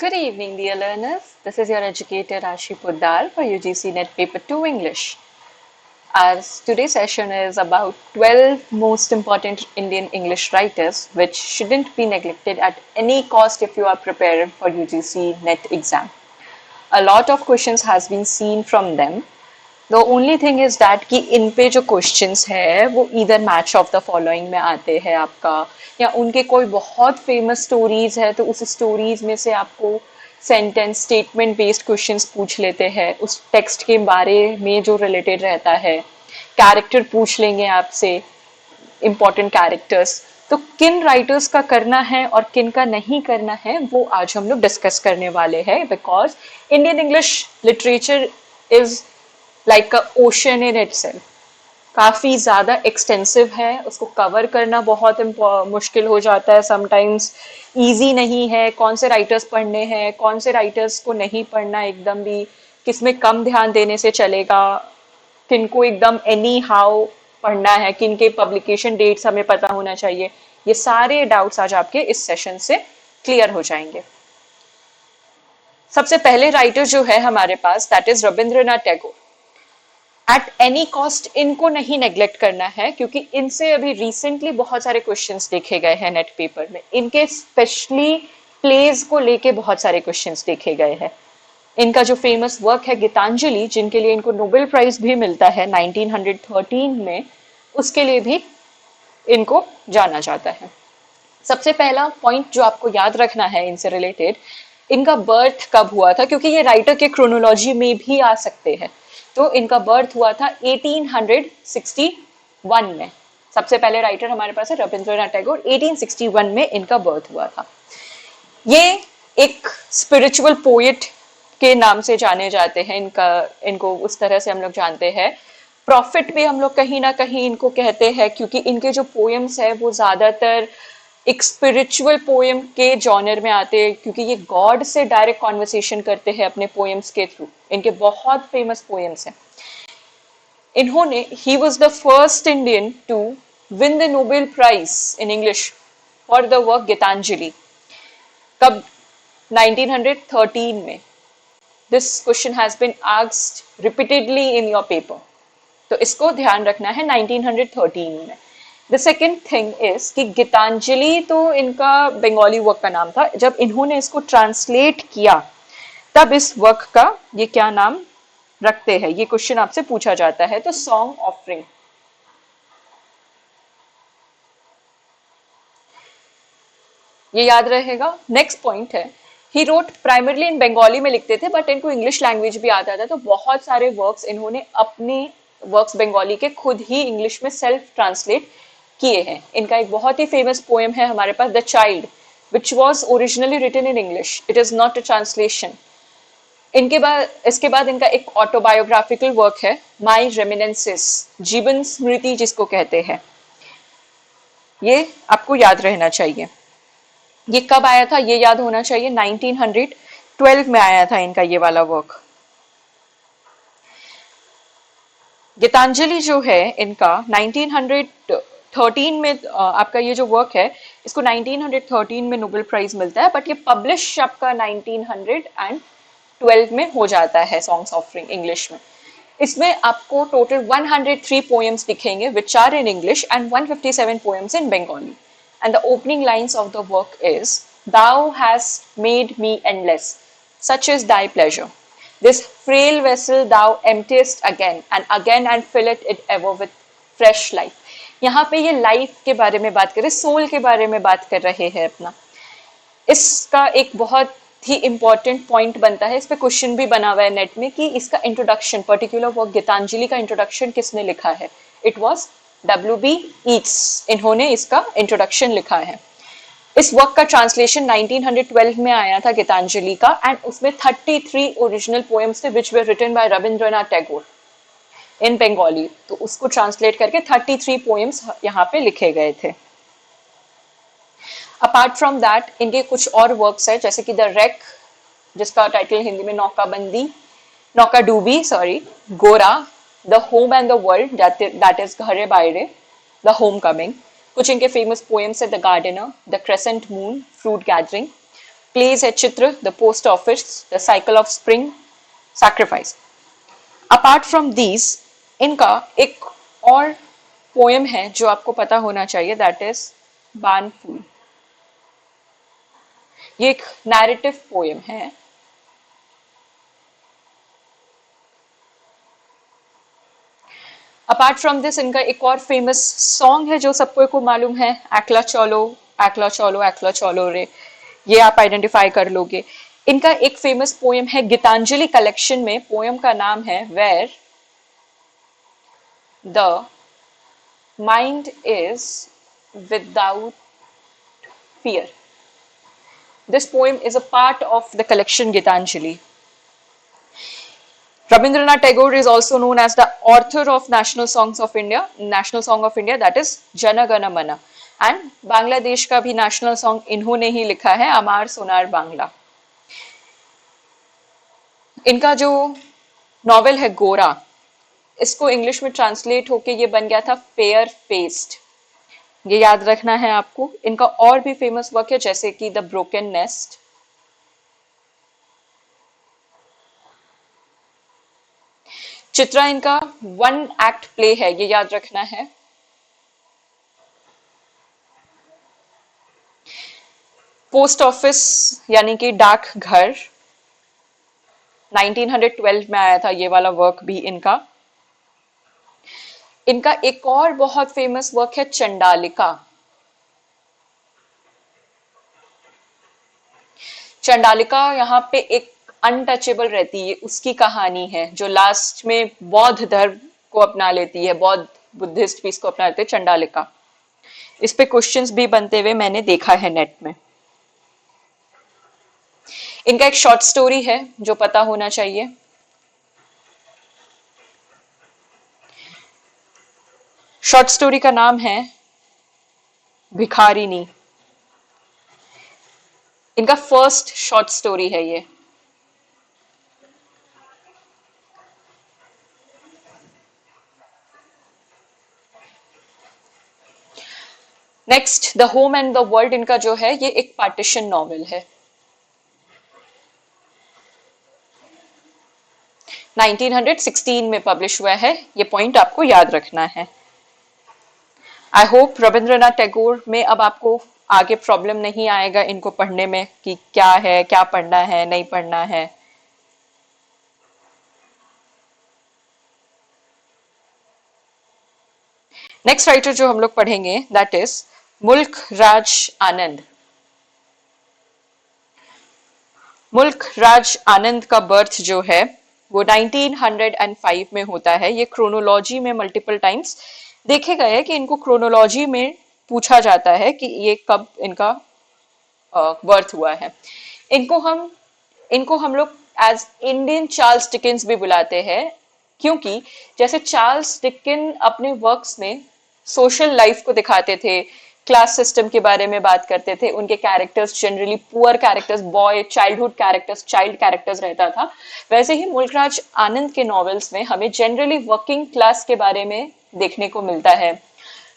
Good evening, dear learners. This is your educator Rashi Poddar for UGC Net Paper 2 English. Our today's session is about 12 most important Indian English writers which shouldn't be neglected at any cost if you are preparing for UGC Net exam. A lot of questions has been seen from them. The only thing is that कि इन पे जो questions है वो इधर match of the following में आते हैं आपका, या उनके कोई बहुत फेमस स्टोरीज है तो उस स्टोरीज में से आपको सेंटेंस स्टेटमेंट बेस्ड क्वेश्चंस पूछ लेते हैं उस टेक्स्ट के बारे में जो रिलेटेड रहता है। कैरेक्टर पूछ लेंगे आपसे, इम्पोर्टेंट कैरेक्टर्स। तो किन राइटर्स का करना है और किन का नहीं करना है वो आज हम लोग डिस्कस करने वाले हैं, because Indian English literature is like a ocean in itself. काफी ज्यादा एक्सटेंसिव है, उसको कवर करना बहुत मुश्किल हो जाता है, समटाइम्स इजी नहीं है। कौन से राइटर्स पढ़ने हैं, कौन से राइटर्स को नहीं पढ़ना एकदम भी, किसमें कम ध्यान देने से चलेगा, किनको एकदम एनी हाउ पढ़ना है, किन के पब्लिकेशन डेट्स हमें पता होना चाहिए। ये सारे डाउट्स आज आपके इस सेशन से क्लियर हो जाएंगे। सबसे पहले राइटर जो है हमारे पास that is Rabindranath Tagore. At any cost इनको नहीं नेग्लेक्ट करना है, क्योंकि इनसे अभी रिसेंटली बहुत सारे क्वेश्चंस देखे गए हैं नेट पेपर में। इनके स्पेशली प्लेज को लेके बहुत सारे क्वेश्चंस देखे गए हैं। इनका जो फेमस वर्क है गीतांजलि, जिनके लिए इनको नोबेल प्राइज भी मिलता है 1913 में, उसके लिए भी इनको जाना जाता है। सबसे पहला पॉइंट जो आपको याद रखना है इनसे रिलेटेड, इनका बर्थ कब हुआ था, क्योंकि ये राइटर के क्रोनोलॉजी में भी आ सकते हैं। तो इनका बर्थ हुआ था 1861 में। सबसे पहले राइटर हमारे पास है रविंद्रनाथ टैगोर, 1861 में इनका बर्थ हुआ था। ये एक स्पिरिचुअल पोएट के नाम से जाने जाते हैं। इनको उस तरह से हम लोग जानते हैं। प्रॉफिट भी हम लोग कहीं ना कहीं इनको कहते हैं, क्योंकि इनके जो पोएम्स है वो ज्यादातर एक स्पिरिचुअल पोएम के जॉनर में आते हैं, क्योंकि ये गॉड से डायरेक्ट कॉन्वर्सेशन करते हैं अपने पोएम्स के थ्रू। इनके बहुत फेमस पोएम्स हैं। इन्होंने ही was the first Indian to win the Nobel prize in English for the work Gitanjali. कब? 1913 में। This question has been asked repeatedly in your paper, तो इसको ध्यान रखना है 1913 में। द सेकेंड थिंग इज कि गीतांजलि तो इनका बंगाली वर्क का नाम था। जब इन्होंने इसको ट्रांसलेट किया तब इस वर्क का ये क्या नाम रखते हैं, ये क्वेश्चन आपसे पूछा जाता है। तो सॉन्ग ऑफरिंग। ये याद रहेगा। नेक्स्ट पॉइंट है, he wrote primarily in Bengali में लिखते थे, बट इनको इंग्लिश लैंग्वेज भी आता था। तो बहुत सारे वर्क्स इन्होंने अपने वर्क्स बंगाली के खुद ही इंग्लिश में सेल्फ ट्रांसलेट किए हैं। इनका एक बहुत ही फेमस पोएम है हमारे पास, the child, which was originally written in English, it is not a translation. इसके बाद इनका एक ऑटोबायोग्राफिकल वर्क है, माई रेमिनेंसेस, जीवन स्मृति जिसको कहते हैं। ये आपको याद रहना चाहिए। ये कब आया था ये याद होना चाहिए, 1912 में आया था इनका ये वाला वर्क। गीतांजलि जो है इनका 1913 में, आपका ये जो वर्क है इसको 1913 में नोबेल प्राइज मिलता है, बट ये पब्लिश आपका 1912 में हो जाता है, सॉन्ग्स ऑफरिंग इंग्लिश में। इसमें आपको टोटल 103 पोएम्स दिखेंगे which are in English and 157 poems in Bengali. And the opening lines of the work is, Thou hast made me endless, such is thy pleasure. This frail vessel thou emptiest again and fillest it ever with fresh life. यहाँ पे ये life के बारे में बात कर रहे, soul के बारे में बात कर रहे हैं अपना। इसका एक बहुत ही इंपॉर्टेंट पॉइंट बनता है, इस पे क्वेश्चन भी बना हुआ है नेट में, कि इसका इंट्रोडक्शन, पर्टिकुलर वर्क गीतांजलि का इंट्रोडक्शन किसने लिखा है। It was W.B. Yeats, इन्होंने इसका इंट्रोडक्शन लिखा है। इस वर्क का ट्रांसलेशन 1912 में आया था गीतांजलि का, एंड उसमें 33 ओरिजिनल पोएम्स थे which were written by Rabindranath Tagore in Bengali. तो उसको ट्रांसलेट करके 33 पोएम्स यहाँ पे लिखे गए थे। अपार्ट फ्रॉम दैट इनके कुछ और वर्क्स है, जैसे कि द रेक, जिसका टाइटल हिंदी में Noukadubi, Gora, the home and the world, that is Ghare Baire, the home coming. कुछ इनके फेमस पोएम्स है, the gardener, the crescent moon, fruit gathering, plays है Chitra, the post office, the cycle of spring, sacrifice. Apart from these इनका एक और poem है जो आपको पता होना चाहिए, दैट इज बान फूल। ये एक नैरेटिव पोएम है। अपार्ट फ्रॉम दिस इनका एक और फेमस सॉन्ग है जो सबको को मालूम है, एकला चलो एकला चलो एकला चलो रे। ये आप आइडेंटिफाई कर लोगे। इनका एक फेमस पोएम है गीतांजलि कलेक्शन में, पोएम का नाम है where the mind is without fear. This poem is a part of the collection Gitanjali. Rabindranath Tagore is also known as the author of National Songs of India, National Song of India, that is Jana Gana Mana. And Bangladesh का भी national song इन्होंने ही लिखा है, अमार सोनार बांग्ला। इनका जो novel है गोरा, इसको इंग्लिश में ट्रांसलेट होके ये बन गया था फेयर फेस्ड। ये याद रखना है आपको। इनका और भी फेमस वर्क है जैसे कि द ब्रोकन नेस्ट, चित्रा इनका वन एक्ट प्ले है, ये याद रखना है। पोस्ट ऑफिस यानी कि डाक घर 1912 में आया था ये वाला वर्क भी इनका। इनका एक और बहुत फेमस वर्क है चंडालिका। चंडालिका यहाँ पे एक अनटचेबल रहती है, उसकी कहानी है जो लास्ट में बौद्ध धर्म को अपना लेती है, बौद्ध बुद्धिस्ट भी इसको अपना लेते हैं, चंडालिका। इस पे क्वेश्चंस भी बनते हुए मैंने देखा है नेट में। इनका एक शॉर्ट स्टोरी है जो पता होना चाहिए, शॉर्ट स्टोरी का नाम है भिखारिनी। इनका फर्स्ट शॉर्ट स्टोरी है ये। Next the home and the world इनका जो है ये एक पार्टीशन नॉवेल है। 1916 में पब्लिश हुआ है, ये पॉइंट आपको याद रखना है। आई होप रविंद्रनाथ टैगोर में अब आपको आगे प्रॉब्लम नहीं आएगा इनको पढ़ने में कि क्या है, क्या पढ़ना है, नहीं पढ़ना है। नेक्स्ट राइटर जो हम लोग पढ़ेंगे दैट इज मुल्क राज आनंद। मुल्क राज आनंद का बर्थ जो है वो 1905 में होता है। ये क्रोनोलॉजी में मल्टीपल टाइम्स देखे गए हैं कि इनको क्रोनोलॉजी में पूछा जाता है कि ये कब इनका बर्थ हुआ है। इनको हम लोग एज इंडियन चार्ल्स डिकेंस भी बुलाते हैं, क्योंकि जैसे चार्ल्स डिकन अपने वर्क्स में सोशल लाइफ को दिखाते थे, क्लास सिस्टम के बारे में बात करते थे, उनके characters generally poor characters, boy childhood characters, child characters रहता था। वैसे ही मुल्कराज आनंद के नॉवेल्स में हमें जनरली वर्किंग क्लास के बारे में देखने को मिलता है,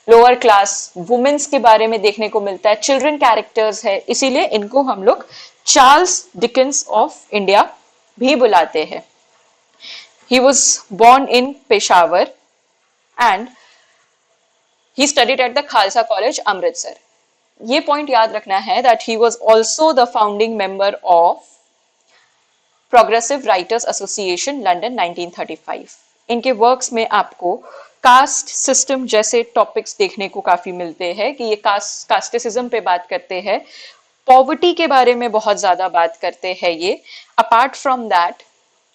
लोअर क्लास वुमेन्स के बारे में देखने को मिलता है, चिल्ड्रन कैरेक्टर्स है, इसीलिए इनको हम लोग चार्ल्स डिकेंस ऑफ इंडिया भी बुलाते हैं। He was born in Peshawar and he studied at the Khalsa College, Amritsar. ये पॉइंट याद रखना है that he was also the founding member of Progressive Writers Association, London 1935. इनके वर्क्स में आपको कास्ट सिस्टम जैसे टॉपिक्स देखने को काफी मिलते हैं कि ये कास्टिसिज्म पे बात करते हैं, पॉवर्टी के बारे में बहुत ज्यादा बात करते हैं ये। अपार्ट फ्रॉम दैट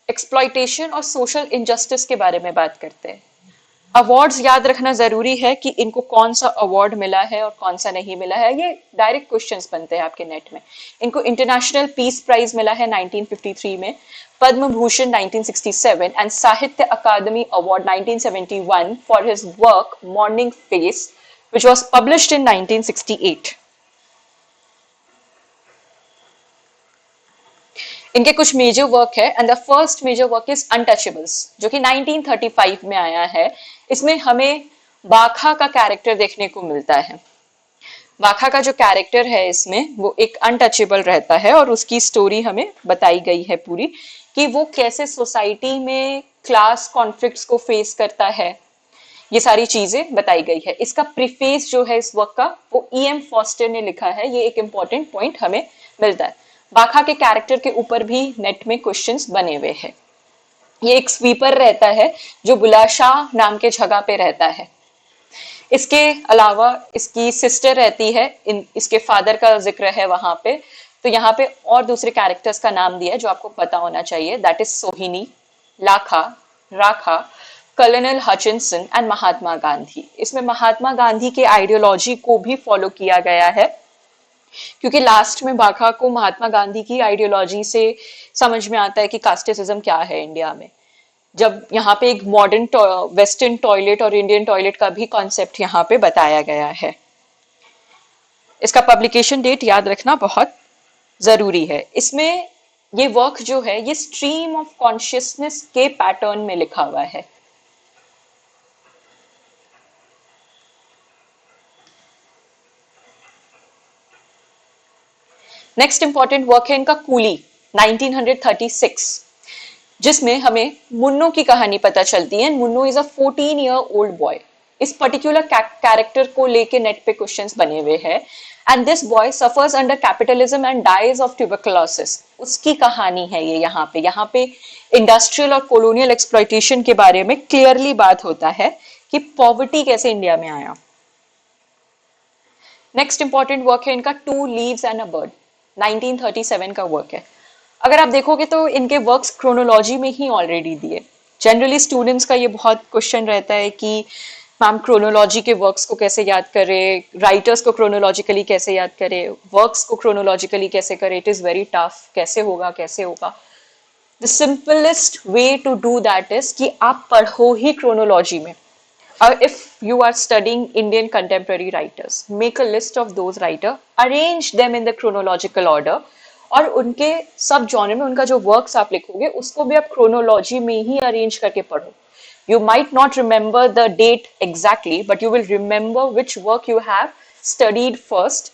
एक्सप्लॉयटेशन और सोशल इनजस्टिस के बारे में बात करते हैं। अवार्ड्स याद रखना जरूरी है कि इनको कौन सा अवार्ड मिला है और कौन सा नहीं मिला है, ये डायरेक्ट क्वेश्चंस बनते हैं आपके नेट में। इनको इंटरनेशनल पीस प्राइज मिला है 1953 में, Padma Bhushan 1967 and Sahitya Akademi award 1971 for his work Morning Face which was published in 1968। इनके कुछ मेजर वर्क है and the first major work is Untouchables जो कि 1935 में आया है। इसमें हमें बाखा का कैरेक्टर देखने को मिलता है। वाखा का जो कैरेक्टर है इसमें वो एक अनटचेबल रहता है और उसकी स्टोरी हमें बताई गई है पूरी कि वो कैसे सोसाइटी में क्लास कॉन्फ्लिक्ट्स को फेस करता है। ये सारी चीजें बताई गई है। इसका प्रीफेस जो है इस वर्क का वो E.M. फॉस्टर ने लिखा है। ये एक इंपॉर्टेंट पॉइंट हमें मिलता है। वाखा के कैरेक्टर के ऊपर भी नेट में क्वेश्चंस बने हुए हैं। ये एक स्वीपर रहता है जो बुलाशाह नाम के जगह पे रहता है। इसके अलावा इसकी सिस्टर रहती है, इसके फादर का जिक्र है वहां पे। तो यहाँ पे और दूसरे कैरेक्टर्स का नाम दिया है जो आपको पता होना चाहिए, दैट इज सोहिनी, लाखा, राखा, colonel Hutchinson and Mahatma Gandhi. इसमें महात्मा गांधी के आइडियोलॉजी को भी फॉलो किया गया है क्योंकि लास्ट में बाखा को महात्मा गांधी की आइडियोलॉजी से समझ में आता है कि कास्टिसिज्म क्या है इंडिया में। जब यहाँ पे एक मॉडर्न वेस्टर्न टॉयलेट और इंडियन टॉयलेट का भी कॉन्सेप्ट यहाँ पे बताया गया है। इसका पब्लिकेशन डेट याद रखना बहुत जरूरी है। इसमें ये वर्क जो है ये स्ट्रीम ऑफ कॉन्शियसनेस के पैटर्न में लिखा हुआ है। नेक्स्ट इंपॉर्टेंट वर्क है इनका कूली 1936, जिसमें हमें मुन्नो की कहानी पता चलती है। Munno is a 14-year-old boy. इस पर्टिकुलर कैरेक्टर को लेके नेट पे क्वेश्चंस बने हुए हैं। And this boy suffers under capitalism and dies of tuberculosis. उसकी कहानी है ये। यहाँ पे इंडस्ट्रियल और कॉलोनियल एक्सप्लॉयटेशन के बारे में क्लियरली बात होता है कि पॉवर्टी कैसे इंडिया में आया। नेक्स्ट इंपॉर्टेंट वर्क है इनका two leaves and a bird 1937 का वर्क है। अगर आप देखोगे तो इनके वर्क्स क्रोनोलॉजी में ही ऑलरेडी दिए। जनरली स्टूडेंट्स का ये बहुत क्वेश्चन रहता है कि मैम क्रोनोलॉजी के वर्क्स को कैसे याद करें, राइटर्स को क्रोनोलॉजिकली कैसे याद करें, वर्क्स को क्रोनोलॉजिकली कैसे करें। It is very tough. कैसे होगा कैसे होगा? The simplest way to do that is कि आप पढ़ो ही क्रोनोलॉजी में। If you are studying Indian contemporary writers, make a list of those writers, arrange them in the chronological order, और उनके सब जॉनर में उनका जो वर्क्स आप लिखोगे उसको भी आप क्रोनोलॉजी में ही अरेंज करके पढ़ो। You might not remember the date exactly, but you will remember which work you have studied first,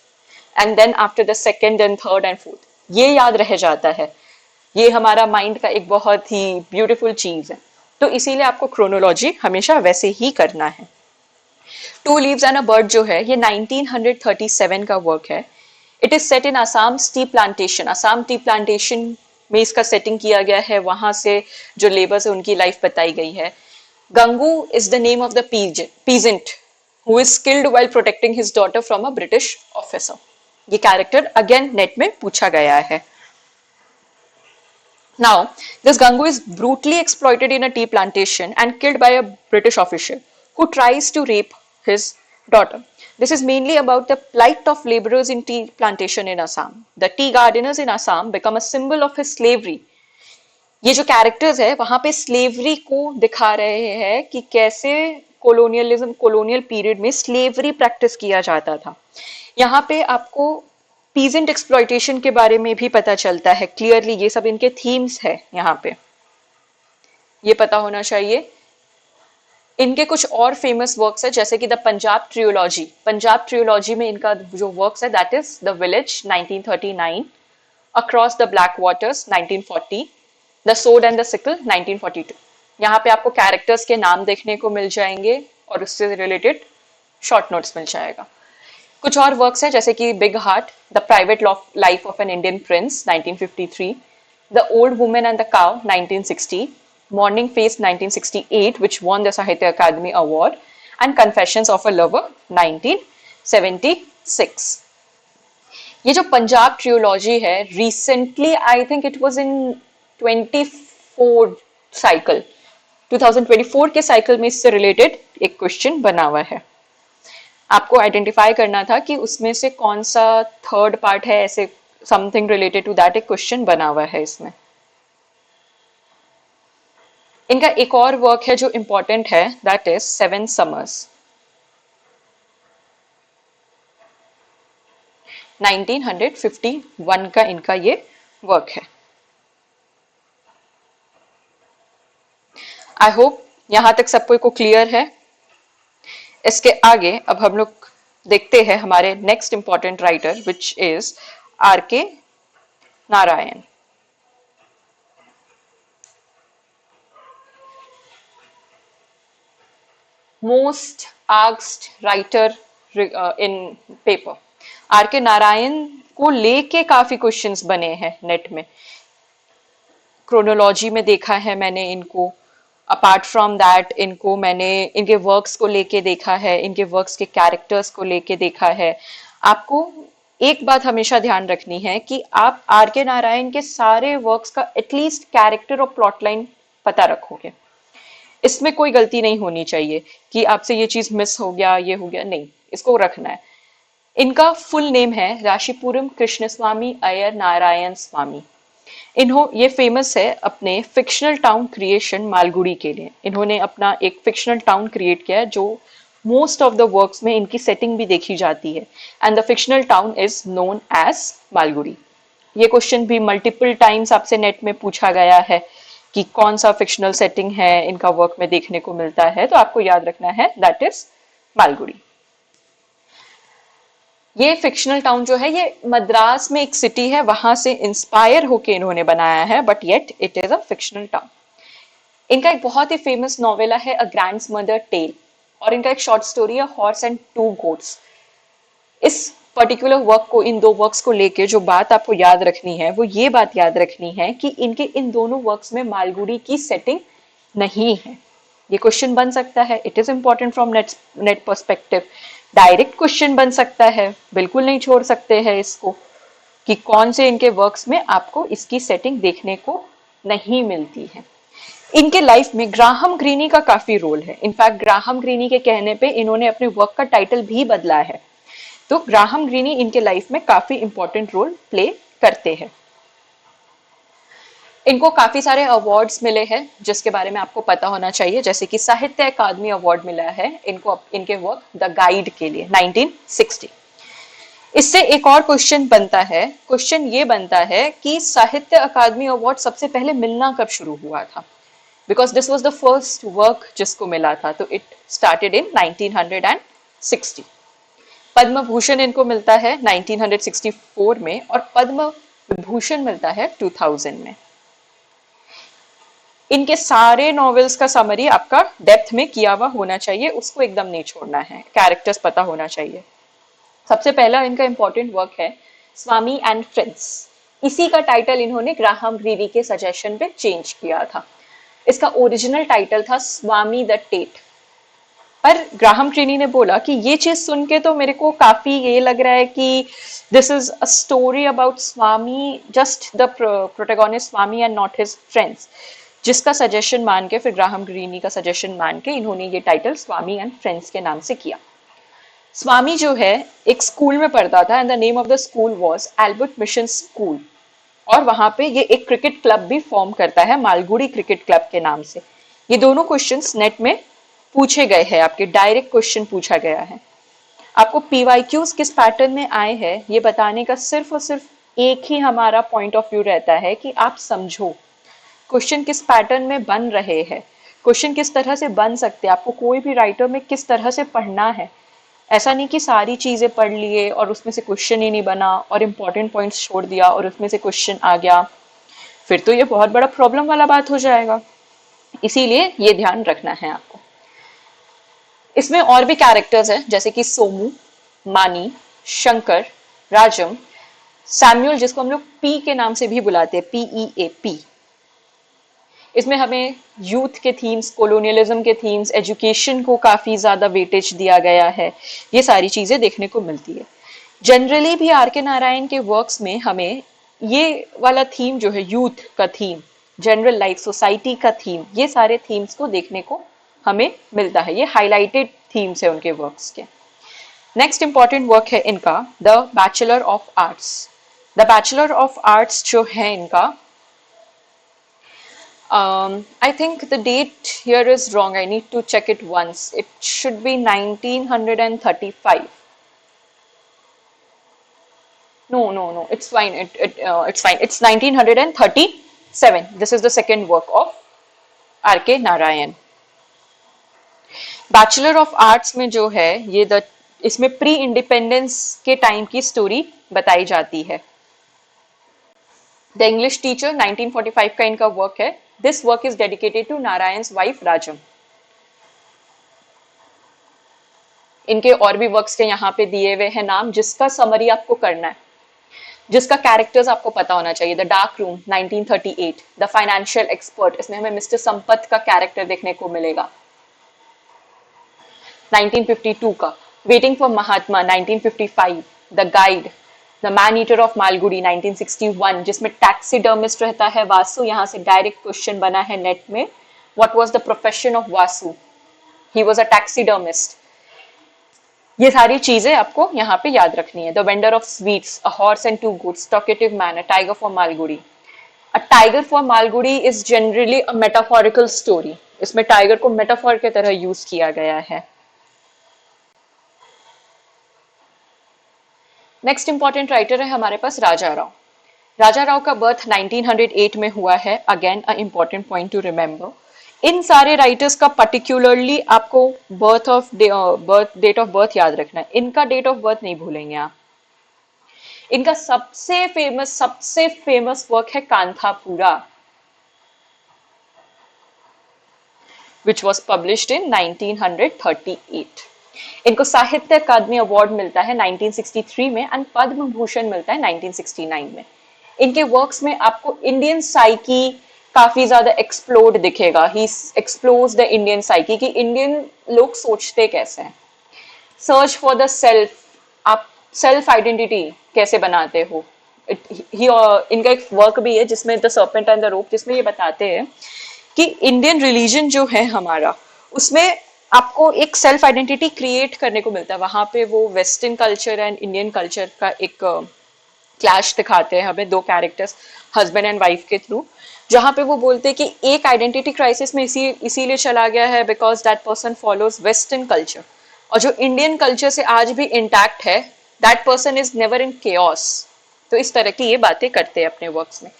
and then after the second and third and fourth. ये याद रह जाता है। ये हमारा माइंड का एक बहुत ही ब्यूटीफुल चीज है। तो इसीलिए आपको क्रोनोलॉजी हमेशा वैसे ही करना है। Two leaves and a bird जो है ये 1937 का वर्क है। It is set in Assam tea plantation. Assam tea plantation में इसका सेटिंग किया गया है। वहां से जो लेबर्स है उनकी लाइफ बताई गई है। Gangu is the name of the peasant who is skilled while protecting his daughter from a British officer. ये कैरेक्टर अगेन नेट में पूछा गया है। Now, this Gangu is brutally exploited in a tea plantation and killed by a British official who tries to rape his daughter. This is mainly about the plight of laborers in tea plantation in Assam. The tea gardeners in Assam become a symbol of his slavery. ये जो characters है वहां पे slavery को दिखा रहे हैं कि कैसे कोलोनियल पीरियड में स्लेवरी प्रैक्टिस किया जाता था। यहाँ पे आपको पीजेंट एक्सप्लॉयटेशन के बारे में भी पता चलता है क्लियरली। ये सब इनके थीम्स है यहाँ पे, ये पता होना चाहिए। इनके कुछ और फेमस वर्क्स है जैसे कि द पंजाब ट्रियोलॉजी। पंजाब ट्रियोलॉजी में इनका जो वर्क्स है that is the village 1939, across the black waters 1940, the सोड एंड द सिकल 1942। यहाँ पे आपको कैरेक्टर्स के नाम देखने को मिल जाएंगे और उससे रिलेटेड शॉर्ट नोट्स मिल जाएगा। कुछ और वर्क्स है जैसे कि big heart, the private life of an Indian Prince 1953, the old women and the cow 1960, morning face 1968 which won the Sahitya Akademi Award, and Confessions of a Lover 1976। ये जो पंजाब ट्रियोलॉजी है recently I think it was in 24 cycle 2024 के cycle में इससे related एक question बना हुआ है। आपको आइडेंटिफाई करना था कि उसमें से कौन सा थर्ड पार्ट है, ऐसे समथिंग रिलेटेड टू दैट एक क्वेश्चन बना हुआ है इसमें। इनका एक और वर्क है जो इंपॉर्टेंट है दैट इज सेवन समर्स 1951 का इनका ये वर्क है। आई होप यहां तक सबको को क्लियर है। इसके आगे अब हम लोग देखते हैं हमारे next important writer which is R K Narayan. Most asked writer in paper. R K Narayan को लेके काफी क्वेश्चंस बने हैं नेट में. क्रोनोलॉजी में देखा है मैंने इनको. अपार्ट फ्रॉम दैट इनको मैंने इनके वर्क्स को लेके देखा है, इनके वर्क्स के कैरेक्टर्स को लेके देखा है. आपको एक बात हमेशा ध्यान रखनी है कि आप आर के नारायण के सारे वर्क्स का एटलीस्ट कैरेक्टर और प्लॉट लाइन पता रखोगे. इसमें कोई गलती नहीं होनी चाहिए कि आपसे ये चीज मिस हो गया, ये हो गया, नहीं, इसको रखना है. इनका फुल नेम है राशिपुरम कृष्णस्वामी अय्यर नारायण स्वामी. ये फेमस है अपने फिक्शनल टाउन क्रिएशन मालगुड़ी के लिए. इन्होंने अपना एक फिक्शनल टाउन क्रिएट किया है जो मोस्ट ऑफ द वर्क्स में इनकी सेटिंग भी देखी जाती है. And the fictional town is known as Malgudi. ये क्वेश्चन भी मल्टीपल टाइम्स आपसे नेट में पूछा गया है कि कौन सा फिक्शनल सेटिंग है इनका वर्क में देखने को मिलता है, तो आपको याद रखना है दैट इज मालगुड़ी. ये फिक्शनल टाउन जो है ये मद्रास में एक सिटी है, वहां से इंस्पायर होके इन्होंने बनाया है, but yet it is a fictional town. इनका एक बहुत ही फेमस नॉवेला है अ ग्रैंड्मदर टेल, और इनका एक शॉर्ट स्टोरी है हॉर्स एंड टू गोट्स. इस पर्टिकुलर वर्क को, इन दो वर्क्स को लेके जो बात आपको याद रखनी है वो ये बात याद रखनी है कि इनके इन दोनों वर्क्स में मालगुड़ी की सेटिंग नहीं है. ये क्वेश्चन बन सकता है. It is important from net perspective. Direct question बन सकता है, बिल्कुल नहीं छोड़ सकते हैं इसको, कि कौन से इनके वर्क्स में आपको इसकी सेटिंग देखने को नहीं मिलती है. इनके लाइफ में ग्राहम ग्रीनी का काफी रोल है. इनफैक्ट ग्राहम ग्रीनी के कहने पे इन्होंने अपने वर्क का टाइटल भी बदला है. तो ग्राहम ग्रीनी इनके लाइफ में काफी इंपॉर्टेंट रोल प्ले करते हैं. इनको काफी सारे अवार्ड्स मिले हैं जिसके बारे में आपको पता होना चाहिए, जैसे कि साहित्य अकादमी अवार्ड मिला है इनको इनके वर्क द गाइड के लिए 1960. इससे एक और क्वेश्चन बनता है, क्वेश्चन ये बनता है कि साहित्य अकादमी अवार्ड सबसे पहले मिलना कब शुरू हुआ था, because this was the first work जिसको मिला था. तो it started in 1960. Padma Bhushan इनको मिलता है 1964 में और पद्म विभूषण मिलता है 2000 में. इनके सारे नॉवेल्स का समरी आपका डेप्थ में किया हुआ होना चाहिए, उसको एकदम नहीं छोड़ना है. कैरेक्टर्स पता होना चाहिए. सबसे पहला इनका इंपॉर्टेंट वर्क है स्वामी एंड फ्रेंड्स. इसी का टाइटल इन्होंने ग्राहम ग्रीनी के सजेशन पे चेंज किया था. इसका ओरिजिनल टाइटल था स्वामी द टेट, पर ग्राहम ग्रीनी ने बोला कि ये चीज सुन के तो मेरे को काफी ये लग रहा है कि this is a story about Swami, just the protagonist Swami and not his friends. जिसका सजेशन मान के, फिर ग्राहम ग्रीनी का सजेशन मान के इन्होंने ये टाइटल स्वामी एंड फ्रेंड्स के नाम से किया. स्वामी जो है एक स्कूल में पढ़ता था and the name of the school was Albert mission school, और वहां पे ये एक क्रिकेट क्लब भी फॉर्म करता है मालगुड़ी क्रिकेट क्लब के नाम से. ये दोनों क्वेश्चंस नेट में पूछे गए हैं, आपके डायरेक्ट क्वेश्चन पूछा गया है. आपको पीवाईक्यूज किस पैटर्न में आए हैं ये बताने का सिर्फ और सिर्फ एक ही हमारा पॉइंट ऑफ व्यू रहता है कि आप समझो क्वेश्चन किस पैटर्न में बन रहे हैं, क्वेश्चन किस तरह से बन सकते हैं, आपको कोई भी राइटर में किस तरह से पढ़ना है. ऐसा नहीं कि सारी चीजें पढ़ लिए और उसमें से क्वेश्चन ही नहीं बना और इंपॉर्टेंट पॉइंट्स छोड़ दिया और उसमें से क्वेश्चन आ गया, फिर तो ये बहुत बड़ा प्रॉब्लम वाला बात हो जाएगा. इसीलिए ये ध्यान रखना है आपको. इसमें और भी कैरेक्टर्स हैं जैसे कि सोमू, मानी, शंकर, राजम, सैम्यूल जिसको हम लोग पी के नाम से भी बुलाते हैं, PEAP. इसमें हमें यूथ के थीम्स, कोलोनियलिज्म के थीम्स, एजुकेशन को काफी ज्यादा वेटेज दिया गया है. ये सारी चीजें देखने को मिलती है. जनरली भी आर के नारायण के वर्क्स में हमें ये वाला थीम जो है, यूथ का थीम, जनरल लाइफ, सोसाइटी का थीम, ये सारे थीम्स को देखने को हमें मिलता है. ये हाईलाइटेड थीम्स है उनके वर्क्स के. नेक्स्ट इंपॉर्टेंट वर्क है इनका the bachelor of arts. The bachelor of arts जो है इनका, I think the date here is wrong. I need to check it once. It should be 1935. No. It's fine. It's fine. It's 1937. This is the second work of R.K. Narayan. Bachelor of arts में जो है ये इसमें pre independence के time की story बताई जाती है। द इंग्लिश टीचर 1945 का इनका वर्क है। This work is dedicated to Narayan's wife Rajam. इनके और भी वर्क्स के यहाँ पे दिए हुए हैं नाम, जिसका समरी आपको करना है, जिसका कैरेक्टर्स आपको पता होना चाहिए। The dark room 1938, the financial expert, इसमें हमें मिस्टर संपत का कैरेक्टर देखने को मिलेगा। 1952 का waiting for Mahatma 1955, the guide, the man eater of Malgudi 1961, जिसमें टैक्सीडर्मिस्ट रहता है वासु। यहाँ से डायरेक्ट क्वेश्चन बना है नेट में, what was the profession of Vasu? He was a taxidermist. ये सारी चीजें आपको यहाँ पे याद रखनी है। The vendor of sweets, a horse and two goods, talkative man, a tiger for Malgudi. A tiger for Malgudi is generally a metaphorical story. इसमें टाइगर को मेटाफोर की तरह यूज किया गया है। नेक्स्ट इंपॉर्टेंट राइटर है हमारे पास राजा राव। राजा राव का बर्थ 1908 में हुआ है। Again a important point to remember. इन सारे राइटर्स का पर्टिकुलरली आपको डेट ऑफ बर्थ याद रखना है। इनका डेट ऑफ बर्थ नहीं भूलेंगे आप। इनका सबसे फेमस वर्क है Kanthapura, which was published in 1938। इनको साहित्य अकादमी अवार्ड मिलता है 1963 में एंड पद्म भूषण मिलता है 1969 में। इनके वर्क्स में आपको इंडियन साइकी काफी ज्यादा एक्सप्लोर्ड दिखेगा। He explores the Indian psyche कि इंडियन लोग सोचते कैसे हैं। सर्च फॉर द सेल्फ, आप सेल्फ आइडेंटिटी कैसे बनाते हो। इनका एक वर्क भी है जिसमें the serpent and the rope, जिसमें ये बताते हैं कि इंडियन रिलीजन जो है हमारा, उसमें आपको एक सेल्फ आइडेंटिटी क्रिएट करने को मिलता है। वहां पे वो western culture and Indian culture का एक क्लैश दिखाते हैं हमें, दो कैरेक्टर्स हस्बैंड एंड वाइफ के थ्रू, जहां पे वो बोलते हैं कि एक आइडेंटिटी क्राइसिस में इसीलिए चला गया है because that person follows western culture, और जो इंडियन कल्चर से आज भी इंटैक्ट है, that person is never in chaos. तो इस तरह की ये बातें करते हैं अपने वर्क्स में।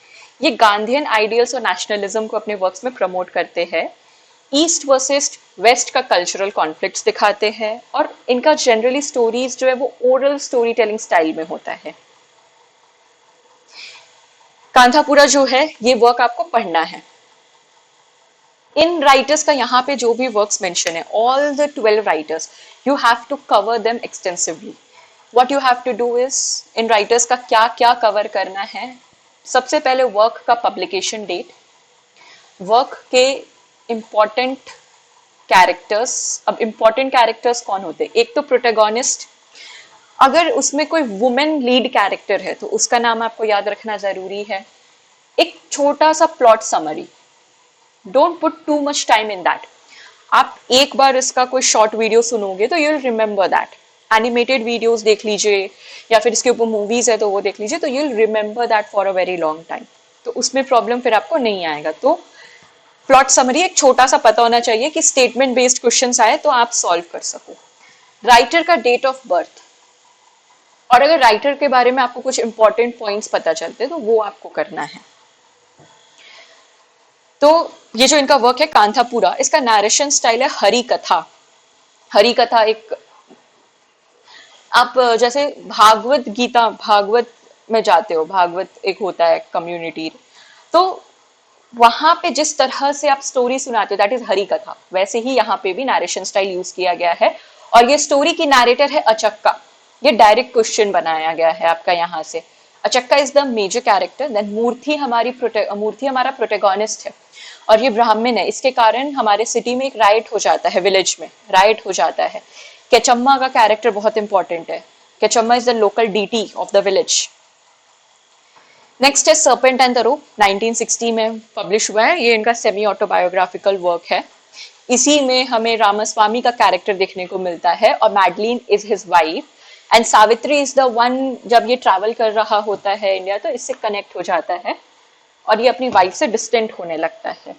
ये गांधीयन आइडियल्स और नेशनलिज्म को अपने वर्क्स में प्रमोट करते हैं। ईस्ट वर्सेस वेस्ट का कल्चरल कॉन्फ्लिक्ट्स दिखाते हैं, और इनका जनरली स्टोरीज जो है वो ओरल स्टोरी टेलिंग स्टाइल में होता है। कांथापुरा जो है ये वर्क आपको पढ़ना है। इन राइटर्स का यहाँ पे जो भी वर्क्स मेंशन है, all the 12 writers, you have to cover them extensively. What you have to do is, इन राइटर्स का क्या क्या कवर करना है। सबसे पहले वर्क का पब्लिकेशन डेट, वर्क के इंपॉर्टेंट कैरेक्टर्स। अब इंपॉर्टेंट कैरेक्टर्स कौन होते हैं? एक तो प्रोटेगोनिस्ट, अगर उसमें कोई वुमेन लीड कैरेक्टर है तो उसका नाम आपको याद रखना जरूरी है। एक छोटा सा plot summary, don't put too much time in that. आप एक बार इसका कोई शॉर्ट वीडियो सुनोगे तो you will remember that. Animated videos देख लीजिए या फिर इसके ऊपर मूवीज है तो वो देख लीजिए, तो you will remember that for a very long time. तो उसमें प्रॉब्लम फिर आपको नहीं आएगा। तो प्लॉट समरी एक छोटा सा पता होना चाहिए कि स्टेटमेंट बेस्ड क्वेश्चंस आए तो आप सॉल्व कर सको। राइटर का डेट ऑफ बर्थ, और अगर राइटर के बारे में आपको कुछ इंपॉर्टेंट पॉइंट्स पता चलते तो वो आपको करना है। तो ये जो इनका वर्क है कांथापुरा, इसका नरेशन स्टाइल है हरि कथा। हरि कथा एक, आप जैसे भागवत गीता, भागवत में जाते हो, भागवत एक होता है कम्युनिटी, तो वहां पे जिस तरह से आप स्टोरी सुनाते हो दैट इज हरि कथा, वैसे ही यहाँ पे भी नरेशन स्टाइल यूज किया गया है। और ये स्टोरी की नरेटर है अचक्का। ये डायरेक्ट क्वेश्चन बनाया गया है आपका यहाँ से। Achakka is the major character. Then Moorthy हमारा प्रोटेगोनिस्ट है, और ये ब्राह्मण है। इसके कारण हमारे सिटी में एक राइट हो जाता है, विलेज में राइट हो जाता है। केचम्मा का कैरेक्टर बहुत इंपॉर्टेंट है। Kenchamma is the local deity of the village. Next है सर्पेंट एंड द रोप, 1960 में पब्लिश हुआ है। ये इनका सेमी ऑटोबायोग्राफिकल वर्क है। इसी में हमें रामास्वामी का कैरेक्टर देखने को मिलता है, और Madeline is his wife, and Savitri is the one. जब ये ट्रैवल कर रहा होता है इंडिया तो इससे कनेक्ट हो जाता है, और ये अपनी वाइफ से डिस्टेंट होने लगता है।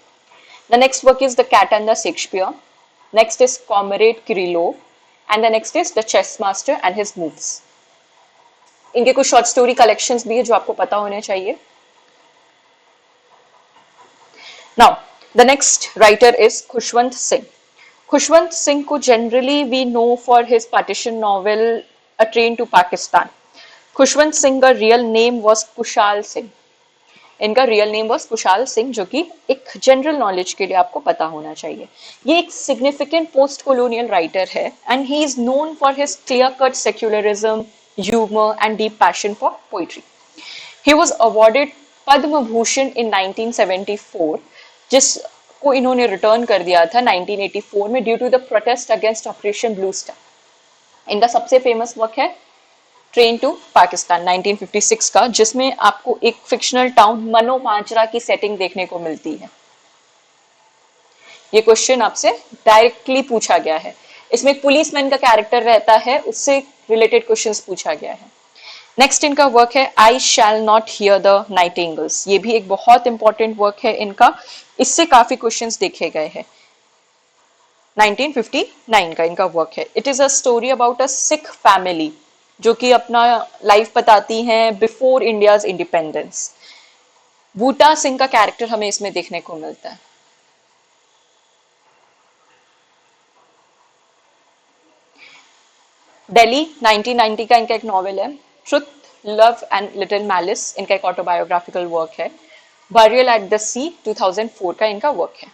The next work is the cat and the Shakespeare. Next is comrade Kirillov, and the next is the chess master and his moves. इनके कुछ शॉर्ट स्टोरी कलेक्शंस भी है जो आपको पता होने चाहिए। Now the next writer is Khushwant Singh. Khushwant Singh को generally we know for his partition novel a train to Pakistan. Khushwant Singh का real name was Kushal Singh. इनका real name was Kushal Singh, जो कि एक जनरल नॉलेज के लिए आपको पता होना चाहिए. ये एक सिग्निफिकेंट पोस्ट कोलोनियल राइटर है and he is known for his clear cut secularism, humour and deep passion for poetry. He was awarded Padma Bhushan in 1974, जिसको इन्होंने रिटर्न कर दिया था 1984 में due to the protest against Operation Blue Star. इनका सबसे famous work है ट्रेन टू पाकिस्तान 1956 का, जिसमें आपको एक फिक्शनल टाउन मनो माजरा की सेटिंग देखने को मिलती है. ये क्वेश्चन आपसे डायरेक्टली पूछा गया है. इसमें एक पुलिसमैन का कैरेक्टर रहता है, उससे रिलेटेड क्वेश्चंस पूछा गया है. नेक्स्ट इनका वर्क है आई शैल नॉट हियर द नाइटिंगल्स. ये भी एक बहुत इंपॉर्टेंट वर्क है इनका, इससे काफी क्वेश्चंस देखे गए हैं. 1959 का इनका वर्क है. It is a story about a Sikh family जो कि अपना लाइफ बताती हैं बिफोर इंडियाज इंडिपेंडेंस. बूटा सिंह का कैरेक्टर हमें इसमें देखने को मिलता है. दिल्ली 1990 का इनका एक नॉवेल है truth, love and little malice. इनका एक ऑटोबायोग्राफिकल वर्क है. बरियल एट द सी 2004 का इनका वर्क है.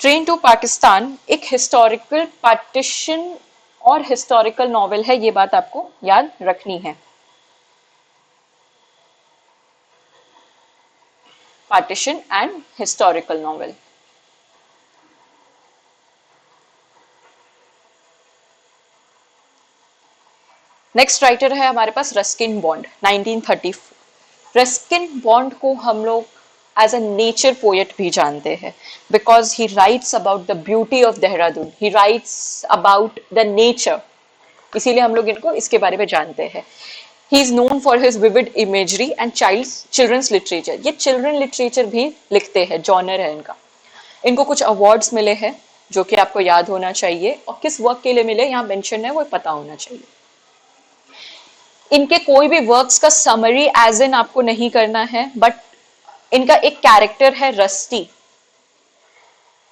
ट्रेन टू पाकिस्तान एक हिस्टोरिकल पार्टीशन और हिस्टोरिकल नॉवेल है, ये बात आपको याद रखनी है. Partition and historical novel. Next writer है हमारे पास रस्किन बॉन्ड 1934. रस्किन बॉन्ड को हम लोग एज अ नेचर पोएट भी जानते हैं because he writes about the beauty of Dehradun. He writes about the nature, इसीलिए हम लोग इनको इसके बारे में जानते हैं. He is known for his vivid imagery and children's literature. ये चिल्ड्रन लिटरेचर भी लिखते हैं, जॉनर है इनका. इनको कुछ अवार्ड्स मिले हैं जो कि आपको याद होना चाहिए, और किस वर्क के लिए मिले यहाँ मेंशन है वो पता होना चाहिए. इनके कोई भी वर्क्स का समरी एज इन आपको नहीं करना है, बट इनका एक कैरेक्टर है रस्टी,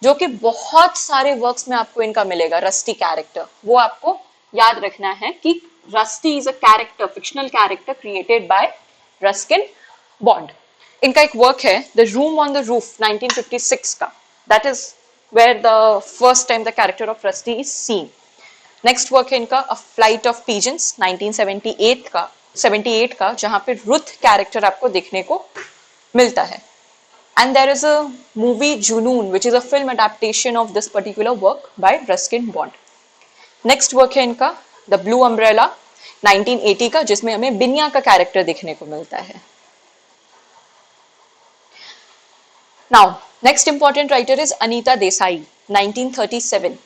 जो कि बहुत सारे वर्क्स में आपको इनका मिलेगा. रस्टी कैरेक्टर वो आपको याद रखना है कि Rusty is a character, fictional character created by Ruskin Bond. इनका एक वर्क है the room on the roof 1956 का. That is where the first time the character of Rusty is seen. Next work है इनका अ फ्लाइट ऑफ पीजन्स 1978 का, जहां पे Ruth character आपको देखने को मिलता है. And there is a movie Junoon, which is a film adaptation of this particular work by Ruskin Bond. Next work है इनका The Blue Umbrella 1980 का, जिसमें हमें बिनिया का कैरेक्टर देखने को मिलता है. Now, next important writer is Anita Desai 1937.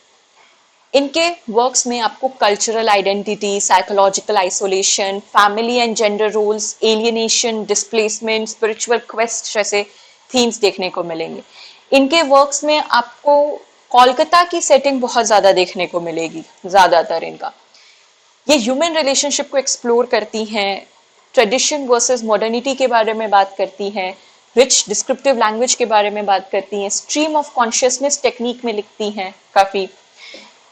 इनके वर्क्स में आपको cultural identity, psychological isolation, family and gender roles, alienation, displacement, spiritual quest जैसे थीम्स देखने को मिलेंगे. इनके वर्क्स में आपको कोलकाता की सेटिंग बहुत ज्यादा देखने को मिलेगी. ज्यादातर इनका ये ह्यूमन रिलेशनशिप को एक्सप्लोर करती हैं, ट्रेडिशन वर्सेस मॉडर्निटी के बारे में बात करती हैं, रिच डिस्क्रिप्टिव लैंग्वेज के बारे में बात करती हैं, स्ट्रीम ऑफ कॉन्शियसनेस टेक्निक में लिखती हैं काफी.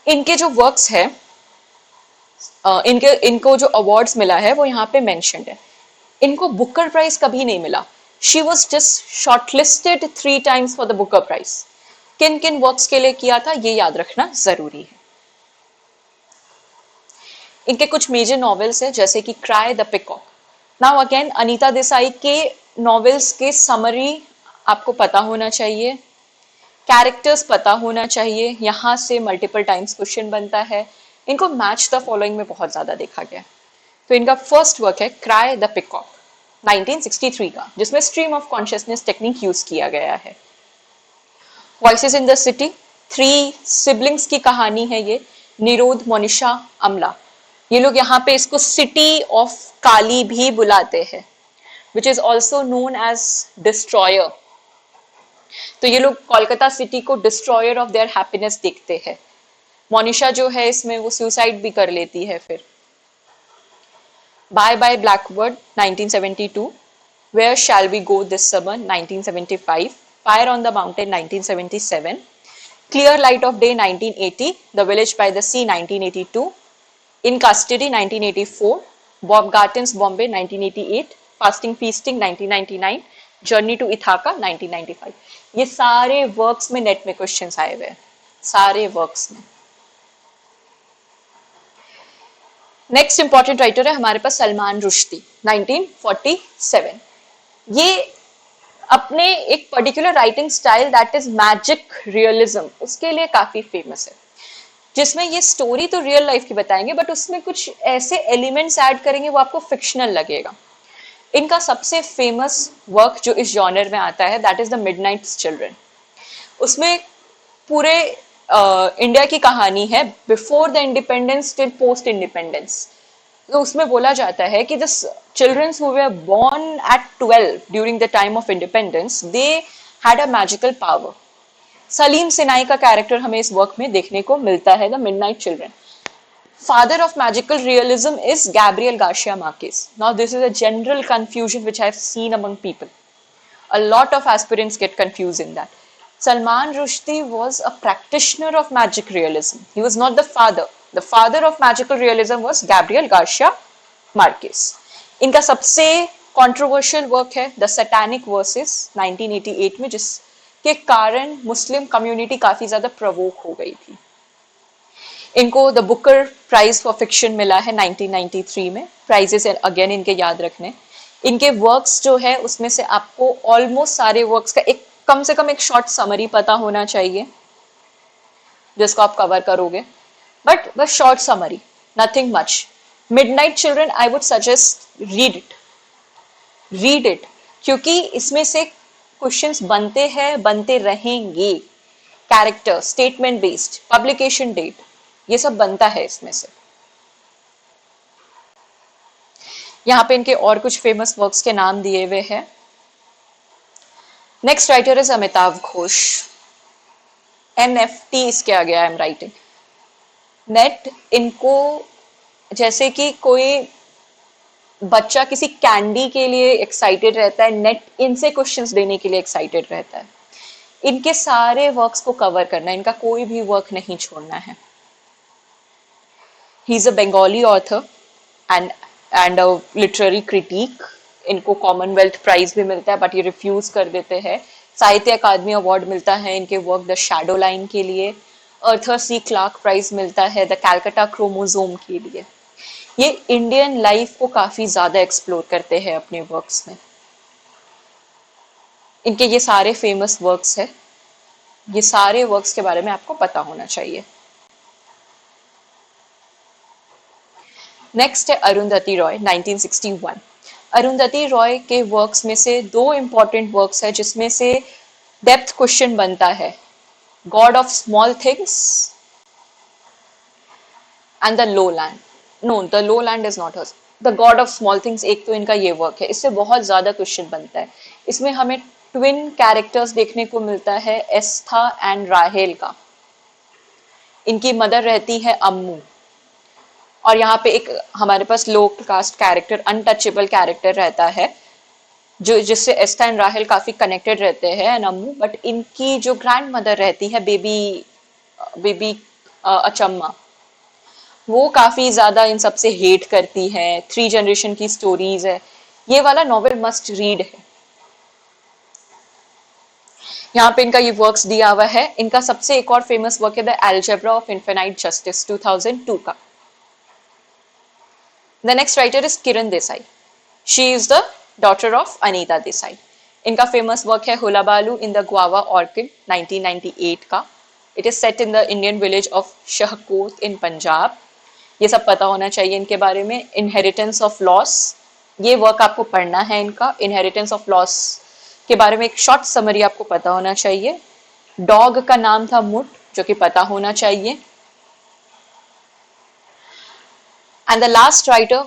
इनके जो वर्क्स है इनको जो अवार्ड्स मिला है वो यहाँ पे मेंशन्ड है. इनको बुकर प्राइज कभी नहीं मिला. She was just shortlisted 3 times for the Booker prize. किन किन वर्क्स के लिए किया था ये याद रखना जरूरी है. इनके कुछ मेजर नॉवेल्स है जैसे कि cry the peacock. Now again Anita Desai के नॉवेल्स के समरी आपको पता होना चाहिए, कैरेक्टर्स पता होना चाहिए. यहाँ से मल्टीपल टाइम्स क्वेश्चन बनता है. इनको मैच द फॉलोइंग में बहुत ज्यादा देखा गया. तो इनका फर्स्ट वर्क है क्राई द पिकॉक 1963 का, जिसमें stream of consciousness technique use किया गया है. Voices in the city 3 siblings की कहानी है ये. निरोध, मोनिशा, अमला. ये लोग यहाँ पे इसको सिटी ऑफ काली भी बुलाते हैं, which is also known as destroyer. तो ये लोग कोलकाता सिटी को डिस्ट्रॉयर ऑफ देयर हैप्पीनेस देखते हैं. मोनिशा जो है इसमें वो सुसाइड भी कर लेती है फिर. Bye bye blackbird 1972, where shall we go this summer 1975, fire on the mountain 1977, Clear Light of Day 1980, The Village by the Sea 1982, In Custody 1984, Bob Garton's Bombay 1988, Fasting Feasting 1999, Journey to Ithaca 1995. ये सारे works में net में questions आए हुए हैं, सारे works में। Next important writer है हमारे पास सलमान रुश्दी 1947। ये अपने एक particular writing style that is magic realism, उसके लिए काफी फेमस है, जिसमें ये स्टोरी तो रियल लाइफ की बताएंगे बट उसमें कुछ ऐसे एलिमेंट्स ऐड करेंगे वो आपको फिक्शनल लगेगा। इनका सबसे फेमस वर्क जो इस जॉनर में आता है that is the midnight children. उसमें पूरे इंडिया की कहानी है before the independence till post independence. तो उसमें बोला जाता है कि this children's who were born at 12 during the time of independence they had a magical power. Saleem Sinai का कैरेक्टर हमें इस वर्क में देखने को मिलता है, the midnight children. Father of magical realism is Gabriel Garcia Marquez. Now, this is a general confusion which I've seen among people. A lot of aspirants get confused in that. Salman Rushdie was a practitioner of magic realism. He was not the father. The father of magical realism was Gabriel Garcia Marquez. इनका सबसे controversial work है The Satanic Verses 1988 में, जिसके कारण Muslim community काफी ज्यादा प्रवोक हो गई थी। इनको the Booker prize for fiction मिला है 1993 में। प्राइजेस अगेन इनके याद रखने। इनके वर्क्स जो है उसमें से आपको ऑलमोस्ट सारे वर्क्स का एक कम से कम एक शॉर्ट समरी पता होना चाहिए जिसको आप कवर करोगे, बट बस short summary, nothing much. Midnight children I would suggest read it क्योंकि इसमें से क्वेश्चंस बनते हैं, बनते रहेंगे। Character, statement based, publication date, ये सब बनता है इसमें से। यहाँ पे इनके और कुछ फेमस वर्क्स के नाम दिए हुए हैं। Next writer is Amitabh Ghosh. NFT इसके आगे आई एम राइटिंग। नेट, इनको जैसे कि कोई बच्चा किसी कैंडी के लिए एक्साइटेड रहता है, नेट इनसे क्वेश्चंस देने के लिए एक्साइटेड रहता है। इनके सारे वर्क्स को कवर करना है, इनका कोई भी वर्क नहीं छोड़ना है। He is a Bengali author and a literary critique. इनको कॉमनवेल्थ प्राइज भी मिलता है बट ये रिफ्यूज कर देते हैं। साहित्य अकादमी अवार्ड मिलता है इनके वर्क द शैडो लाइन के लिए। अर्थर सी क्लार्क प्राइज मिलता है द कैलकाटा क्रोमोसोम के लिए। ये इंडियन लाइफ को काफी ज्यादा एक्सप्लोर करते हैं अपने वर्क्स में। इनके ये सारे फेमस वर्क्स है, ये सारे वर्क्स के बारे में आपको पता होना चाहिए। नेक्स्ट है अरुंधति रॉय 1961। अरुंधति रॉय के वर्क्स में से दो इंपॉर्टेंट वर्क्स है जिसमें से डेप्थ क्वेश्चन बनता है, god of small things and the low land. No, the low land is not hers, the god of small things. एक तो इनका ये वर्क है, इससे बहुत ज्यादा क्वेश्चन बनता है। इसमें हमें ट्विन कैरेक्टर्स देखने को मिलता है एस्था एंड राहेल का। इनकी मदर रहती है अम्मू और यहाँ पे एक हमारे पास लो कास्ट कैरेक्टर, अनटचेबल कैरेक्टर रहता है जो जिससे एस्था एंड राहेल काफी कनेक्टेड रहते हैं एंड अम्मू। बट इनकी जो ग्रैंड मदर रहती है बेबी अचम्मा, वो काफी ज्यादा इन सबसे हेट करती है। 3 जनरेशन की स्टोरीज है। ये वाला नॉवेल मस्ट रीड है। यहाँ पे इनका ये वर्क्स दिया हुआ है। इनका सबसे एक और फेमस वर्क है the algebra of infinite justice 2002 का। The next writer is Kiran Desai. She is the daughter of Anita Desai. इनका फेमस वर्क है Hullabaloo in the Guava Orchard 1998 का। It is set in the Indian village of Shahkot in Punjab. ये सब पता होना चाहिए इनके बारे में। इनहेरिटेंस ऑफ लॉस, ये वर्क आपको पढ़ना है इनका। इनहेरिटेंस ऑफ लॉस के बारे में एक शॉर्ट समरी आपको पता होना चाहिए। डॉग का नाम था मुट, जो कि पता होना चाहिए। And the last writer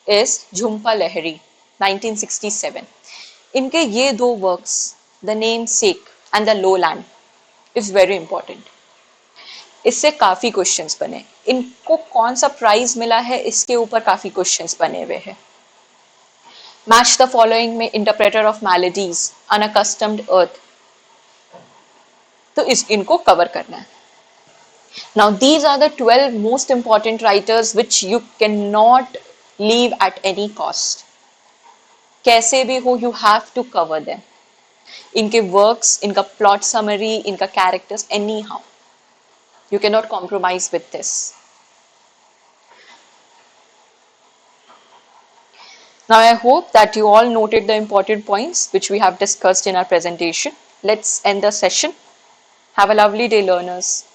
is Jhumpa Lahiri 1967. इनके ये दो works, the name sec and the low land, is very important. इससे काफी क्वेश्चंस बने। इनको कौन सा प्राइज मिला है इसके ऊपर काफी क्वेश्चंस बने हुए हैं। मैच द फॉलोइंग में इंटरप्रेटर ऑफ मैलेडीज, अनअकस्टम्ड अर्थ, तो इनको कवर करना है। Now, these are the 12 most important writers which you cannot leave at any cost. कैसे भी हो, you have to cover them. इनके works, इनका plot summary, इनका characters, anyhow. You cannot compromise with this. Now, I hope that you all noted the important points which we have discussed in our presentation. Let's end the session. Have a lovely day, learners.